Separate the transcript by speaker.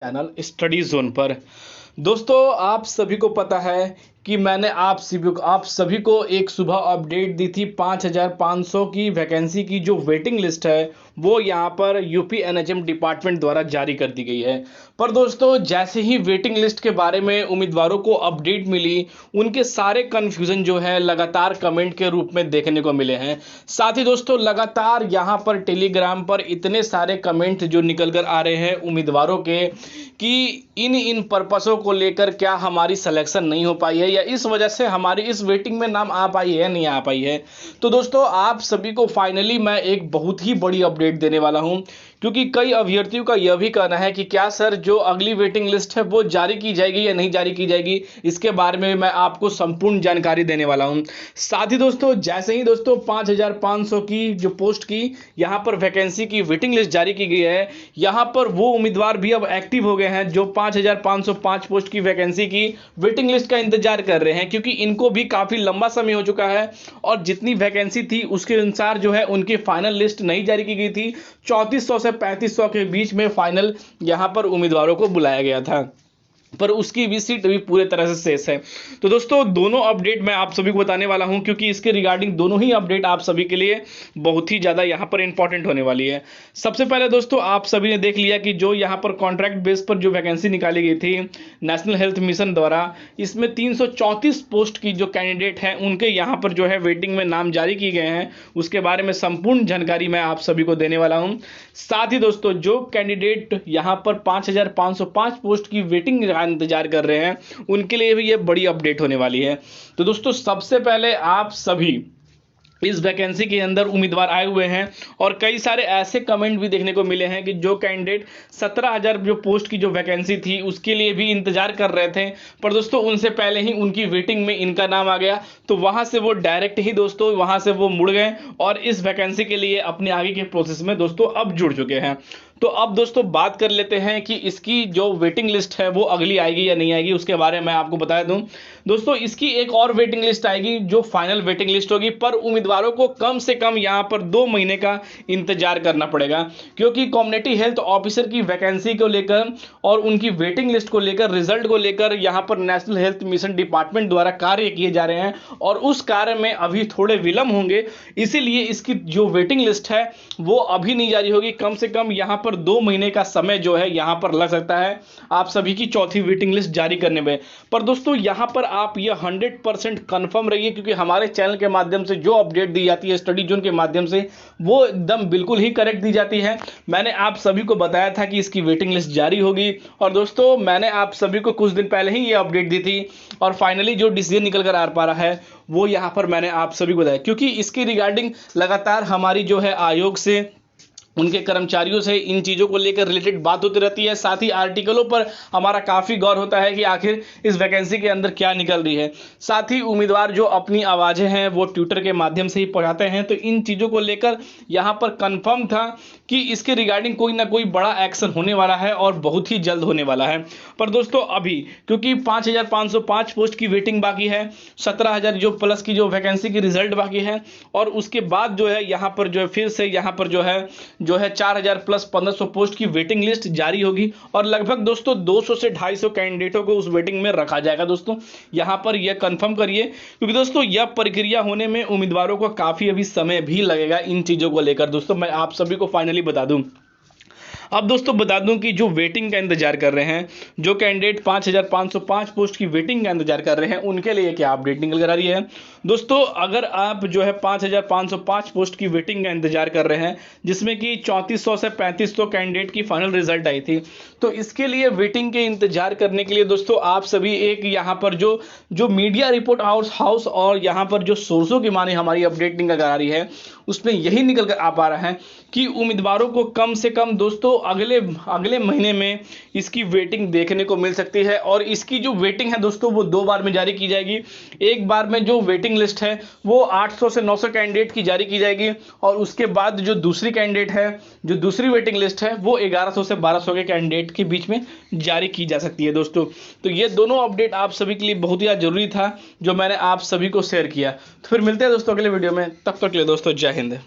Speaker 1: Channel study zone पर। दोस्तों, आप सभी को पता है कि मैंने आप सभी को एक सुबह अपडेट दी थी 5500 की वैकेंसी की जो वेटिंग लिस्ट है वो यहाँ पर यूपी एनएचएम डिपार्टमेंट द्वारा जारी कर दी गई है। पर दोस्तों, जैसे ही वेटिंग लिस्ट के बारे में उम्मीदवारों को अपडेट मिली, उनके सारे कन्फ्यूज़न जो है लगातार कमेंट के रूप में देखने को मिले हैं। साथ ही दोस्तों, लगातार यहाँ पर टेलीग्राम पर इतने सारे कमेंट जो निकल कर आ रहे हैं उम्मीदवारों के कि इन पर्पसों को लेकर क्या हमारी सिलेक्शन नहीं हो पाई है या इस वजह से हमारी इस वेटिंग में नाम आ पाई है नहीं आ पाई है। तो दोस्तों, आप सभी को फाइनली मैं एक बहुत ही बड़ी अपडेट देने वाला हूं, क्योंकि कई अभ्यर्थियों का यह भी कहना है कि क्या सर जो अगली वेटिंग लिस्ट है वो जारी की जाएगी या नहीं जारी की जाएगी, इसके बारे में मैं आपको संपूर्ण जानकारी देने वाला हूं। साथ ही दोस्तों, जैसे ही दोस्तों 5500 की जो पोस्ट की यहाँ पर वैकेंसी की वेटिंग लिस्ट जारी की गई है, यहाँ पर वो उम्मीदवार भी अब एक्टिव हो गए हैं जो 5505 पोस्ट की वैकेंसी की वेटिंग लिस्ट का इंतजार कर रहे हैं, क्योंकि इनको भी काफ़ी लंबा समय हो चुका है और जितनी वैकेंसी थी उसके अनुसार जो है उनकी फाइनल लिस्ट नहीं जारी की गई थी। 3400 से 3500 के बीच में फाइनल यहाँ पर उम्मीदवारों को बुलाया गया था, पर उसकी भी सीट अभी पूरे तरह से शेष है। तो दोस्तों, दोनों अपडेट मैं आप सभी को बताने वाला हूं, क्योंकि इसके रिगार्डिंग दोनों ही अपडेट आप सभी के लिए बहुत ही ज़्यादा यहां पर इंपॉर्टेंट होने वाली है। सबसे पहले दोस्तों, आप सभी ने देख लिया कि जो यहां पर कॉन्ट्रैक्ट बेस पर जो वैकेंसी निकाली गई थी नेशनल हेल्थ मिशन द्वारा, इसमें 334 पोस्ट की जो कैंडिडेट हैं उनके यहाँ पर जो है वेटिंग में नाम जारी किए गए हैं। उसके बारे में संपूर्ण जानकारी मैं आप सभी को देने वाला हूँ। साथ ही दोस्तों, जो कैंडिडेट यहाँ पर 5505 पोस्ट की वेटिंग इंतजार कर रहे हैं उनके लिए भी ये बड़ी अपडेट होने वाली है। तो दोस्तों, सबसे पहले आप सभी इस वैकेंसी के अंदर उम्मीदवार आए हुए हैं और कई सारे ऐसे कमेंट भी देखने को मिले हैं कि जो कैंडिडेट 17000 जो पोस्ट की जो वैकेंसी थी उसके लिए भी इंतजार कर रहे थे, पर दोस्तों उनसे पहले ही उनकी वेटिंग में इनका नाम आ गया, तो वहां से वो डायरेक्ट ही दोस्तों वहां से वो मुड़ गए और इस वैकेंसी के लिए अपने आगे के प्रोसेस में दोस्तों अब जुड़ चुके हैं। तो अब दोस्तों बात कर लेते हैं कि इसकी जो वेटिंग लिस्ट है वो अगली आएगी या नहीं आएगी, उसके बारे में आपको बता दूं। दोस्तों, इसकी एक और वेटिंग लिस्ट आएगी जो फाइनल वेटिंग लिस्ट होगी, पर उम्मीदवारों को कम से कम यहां पर 2 महीने का इंतजार करना पड़ेगा, क्योंकि कम्युनिटी हेल्थ ऑफिसर की वैकेंसी को लेकर और उनकी वेटिंग लिस्ट को लेकर, रिजल्ट को लेकर यहां पर नेशनल हेल्थ मिशन डिपार्टमेंट द्वारा कार्य किए जा रहे हैं और उस कार्य में अभी थोड़े विलंब होंगे। इसीलिए इसकी जो वेटिंग लिस्ट है वो अभी नहीं जारी होगी। कम से कम यहां पर 2 महीने का समय जो है यहां पर लग सकता है आप सभी की चौथी वेटिंग लिस्ट जारी करने में। पर दोस्तों, यहां पर आप ये 100% कंफर्म रहिए, क्योंकि हमारे चैनल के माध्यम से जो अपडेट दी जाती है स्टडी जोन के माध्यम से वो एकदम बिल्कुल ही करेक्ट दी जाती है। मैंने आप सभी को बताया था कि इसकी वेटिंग लिस्ट जारी होगी और दोस्तों मैंने आप सभी को कुछ दिन पहले ही ये अपडेट दी थी और फाइनली जो डिसीजन निकल कर आ पा रहा है वो यहां पर मैंने आप सभी को बताया, क्योंकि इसकी रिगार्डिंग लगातार हमारी जो है आयोग से, उनके कर्मचारियों से इन चीज़ों को लेकर रिलेटेड बात होती रहती है। साथ ही आर्टिकलों पर हमारा काफ़ी गौर होता है कि आखिर इस वैकेंसी के अंदर क्या निकल रही है। साथ ही उम्मीदवार जो अपनी आवाज़ें हैं वो ट्विटर के माध्यम से ही पहुंचाते हैं, तो इन चीज़ों को लेकर यहाँ पर कंफर्म था कि इसके रिगार्डिंग कोई ना कोई बड़ा एक्शन होने वाला है और बहुत ही जल्द होने वाला है। पर दोस्तों, अभी क्योंकि 5505 पोस्ट की वेटिंग बाकी है, 17000 जो प्लस की जो वैकेंसी की रिजल्ट बाकी है और उसके बाद जो है यहाँ पर जो है फिर से यहाँ पर जो है 4000 प्लस 1500 पोस्ट की वेटिंग लिस्ट जारी होगी और लगभग दोस्तों 200 से 250 कैंडिडेटों को उस वेटिंग में रखा जाएगा। दोस्तों, यहां पर यह कंफर्म करिए, क्योंकि दोस्तों यह प्रक्रिया होने में उम्मीदवारों को काफी अभी समय भी लगेगा इन चीजों को लेकर। दोस्तों, मैं आप सभी को फाइनली बता दूं, अब दोस्तों बता दूं कि जो वेटिंग का इंतजार कर रहे हैं, जो कैंडिडेट 5505 पोस्ट की वेटिंग का इंतजार कर रहे हैं, उनके लिए क्या अपडेट निकल कर आ रही है। दोस्तों, अगर आप जो है 5505 पोस्ट की वेटिंग का इंतजार कर रहे हैं, जिसमें कि 3400 से 3500 कैंडिडेट की फाइनल रिजल्ट आई थी, तो इसके लिए वेटिंग के इंतजार करने के लिए दोस्तों आप सभी एक यहाँ पर जो मीडिया रिपोर्ट हाउस और यहाँ पर जो सोर्सों की माने हमारी अपडेट निकल कर आ रही है, उसमें यही निकल कर आ पा रहा है कि उम्मीदवारों को कम से कम दोस्तों अगले महीने में इसकी वेटिंग देखने को मिल सकती है। और इसकी जो वेटिंग है दोस्तों वो 2 बार में जारी की जाएगी। एक बार में जो वेटिंग लिस्ट है वो 800 से 900 कैंडिडेट की जारी की जाएगी और उसके बाद जो दूसरी कैंडिडेट है, जो दूसरी वेटिंग लिस्ट है वो 1100 से 1200 के कैंडिडेट के बीच में जारी की जा सकती है। दोस्तों, तो ये दोनों अपडेट आप सभी के लिए बहुत ही जरूरी था जो मैंने आप सभी को शेयर किया। तो फिर मिलते हैं दोस्तों अगले वीडियो में, तब तक के लिए दोस्तों जय हिंद।